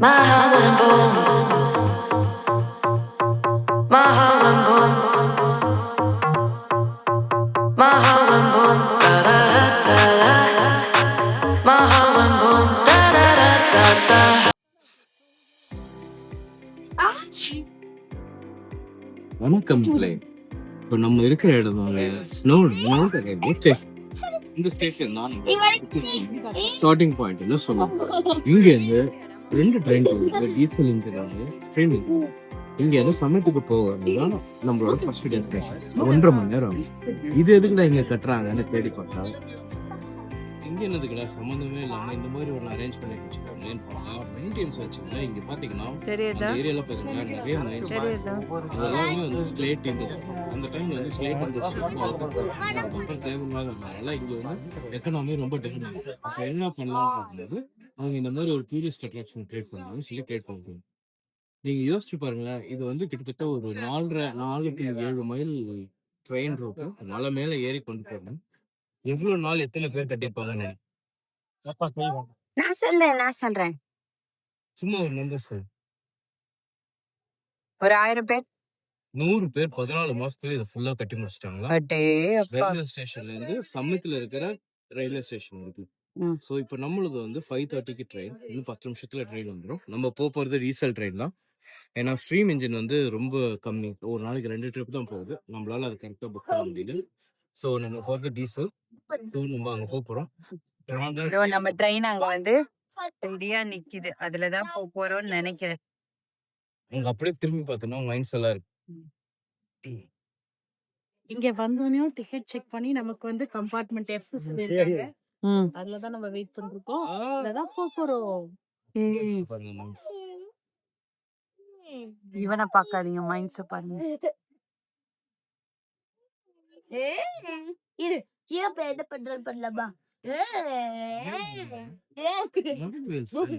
My heart went boom. My heart went boom. My heart went boom. Da da da da da. My heart went boom. Da da da da da. வணக்கம் பிள்ளை. இப்போ நம்ம இருக்கிற இடம் snow station. இந்த ஸ்டேஷன் தான் ஸ்டார்டிங் பாயிண்ட்னு சொல்லுவோம். இங்க இருந்து 2 ட்ரெயின் போகுது, டீசல் இன்ஜின் வந்து ட்ரெயின். இங்க இருந்து சமயத்துக்கு போகிறதுதான் நம்மளோட ஃபர்ஸ்ட் டெஸ்டினேஷன். 1.5 மணி நேரம் ஆகும். இது எதுக்குடா இங்க கட்டுறாங்கன்னு தேடி பார்த்தா இங்க என்னதுக்குடா சம்மந்தமே இல்லாம இந்த மாதிரி ஒன்று அரேஞ்ச் பண்ணி வச்சுருக்காங்களேன்னு பார்த்தா மெயின்டெனன்ஸ் வச்சுக்கல. இங்க பாத்தீங்கன்னா ஏரியால பாத்தீங்கன்னா நிறைய மைன்ஸ் அதெல்லாமே வந்து ஸ்லேட் இண்டஸ்ட்ரி. அந்த டைம்ல வந்து ஸ்லேட் இண்டஸ்ட்ரி மக்கள் தேவையில்லாத இருந்ததுனால இங்க வந்து எக்கனாமி ரொம்ப டவுன் ஆகுது. அப்ப என்ன பண்ணலாம் அப்படின்றது அவங்க இந்த மாதிரி ஒரு டூரிஸ்ட் அட்ராக்ஷன் கிரியேட் பண்ணாலும் சொல்லி கிரியேட் பண்ணுறாங்க. நீங்க யோசிச்சு பாருங்களேன், இது வந்து கிட்டத்தட்ட ஒரு 4.7 மைல் ட்ரெயின் ரூட்டு மலை மேல ஏறி கொண்டு போகணும். எவ்வளவு நாள் எத்தனை பேர் கட்டியிருப்பாங்கன்னு நான் சொல்றேன் சும்மா ஒரு நம்பர் சார். ஒரு 1000 பேர் 100 பேர் 14 மாசத்துல இதை ஃபுல்லா கட்டி முடிச்சிட்டாங்களா. ரயில்வே ஸ்டேஷன்ல இருந்து சம்மத்துல இருக்கிற ரயில்வே ஸ்டேஷன் இருக்கு. ஸோ இப்போ நம்மளுக்கு வந்து 5:30க்கு ட்ரெயின், இன்னும் 10 நிமிஷத்துல ட்ரெயின் வந்துடும். நம்ம போறது டீசல் ட்ரெயின் தான். ஏன்னா ஸ்ட்ரீம் இன்ஜின் வந்து ரொம்ப கம்மி, ஒரு நாளைக்கு 2 ட்ரிப் தான் போகுது. நம்மளால அது கரெக்டாக புக் பண்ண முடியுது. ஸோ நம்ம போகிறது டீசல். நம்ம அங்கே போகிறோம். நம்ம ட்ரெயின் அங்க வந்து ரெடியா நிக்குது, அதுலதான் போறோம்னு நினைக்கிறேன். அங்க அப்படியே திரும்பி பார்த்தோம்னா மைண்ட்ஸ் எல்லாம் இருக்கு. இங்க வந்தோடனே டிக்கெட் செக் பண்ணி நமக்கு வந்து கம்பார்ட்மெண்ட் எஃப் சொல்லிருக்காங்க. அதுலதான் நம்ம வெயிட் பண்ணிருக்கோம். அதுலதான் போறோம். இவனை பாக்காதீங்க, மைண்ட்ஸ பாருங்க.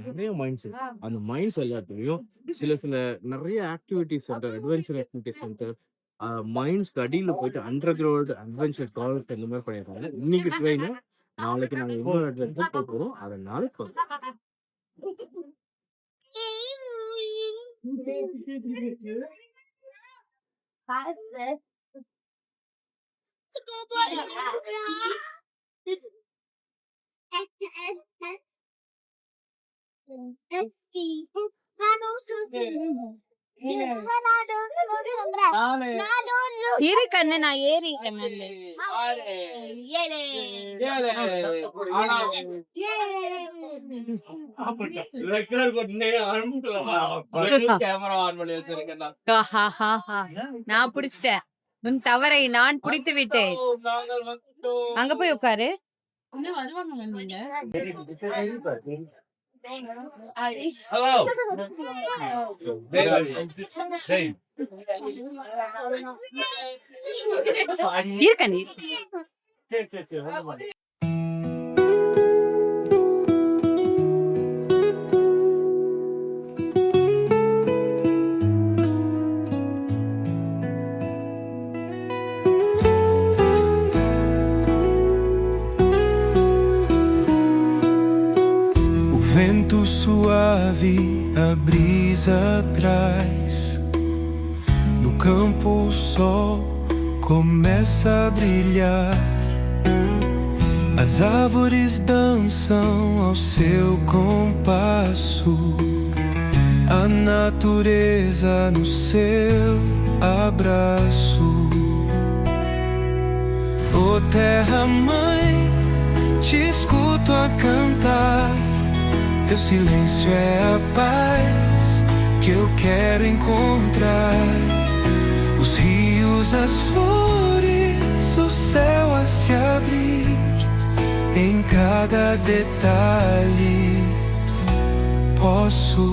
நிறைய மைண்ட்ஸ், அந்த மைண்ட்ஸ் எல்லாத்துலயும் சில நிறைய activities centre, adventure activity centre, மைண்ட்ஸ்க்கு அடியில போயிட்டு அண்டர் கிரவுண்ட் அட்வென்ச்சர் கால்ஸ் இந்த மாதிரி பண்ணிருக்காங்க. இன்னைக்கு ட்ரெயின், நாளைக்கு நாங்க இன்னொரு அட்வென்ச்சர் போறோம். அதனால இரு கண்ணு, நான் ஏறிடுறேன். நான் பிடிச்சிட்டேன், உன் தவறை நான் பிடித்து விட்டேன். அங்க போய் உட்காரு. இருக்கணி vento suave, a brisa traz. No campo o sol começa a brilhar. As árvores dançam ao seu compasso. A natureza no seu abraço. Oh terra mãe, te escuto a cantar. Teu silêncio é a paz que eu quero encontrar. Os rios, as flores, o céu a se abrir. Em cada detalhe posso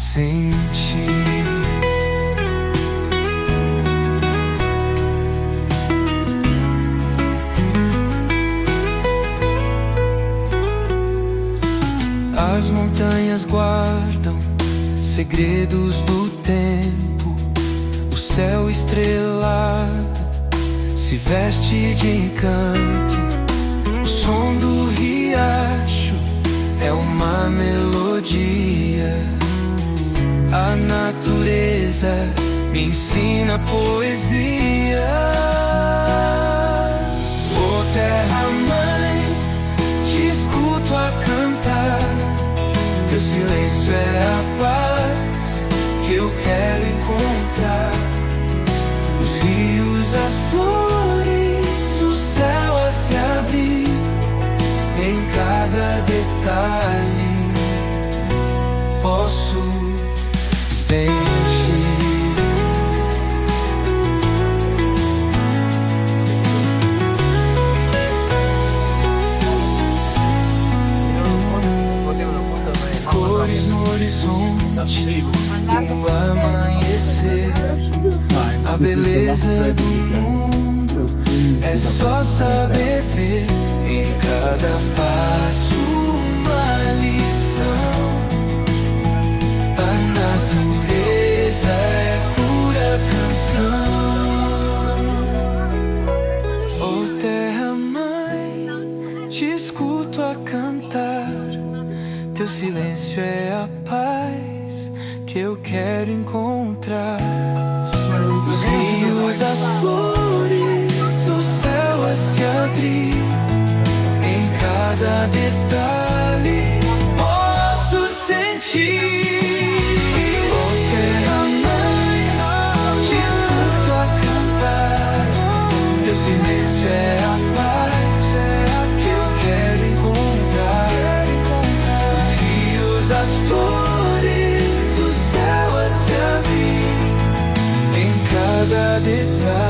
sentir. As montanhas guardam segredos do tempo. O céu estrelado se veste de encanto. O som do riacho é uma melodia. A natureza me ensina poesia. Oh terra mãe, te escuto a cantar. Teu silêncio é a paz que eu quero encontrar. Os rios, as flores, o céu a se abrir. Em cada detalhe posso sentir. Cores no horizonte, o amanhecer, a beleza do mundo é só saber ver. Em cada passo uma lição. A natureza é pura canção. Oh terra mãe, te escuto a cantar. Teu silêncio é a paz que eu quero encontrar. Os rios, as flores, o céu a se abrir. Em cada detalhe posso sentir. Oh terra mãe, te escuto a cantar. Teu silêncio é a paz que eu quero encontrar. Os rios, as flores, o céu a se abrir. Em cada detalhe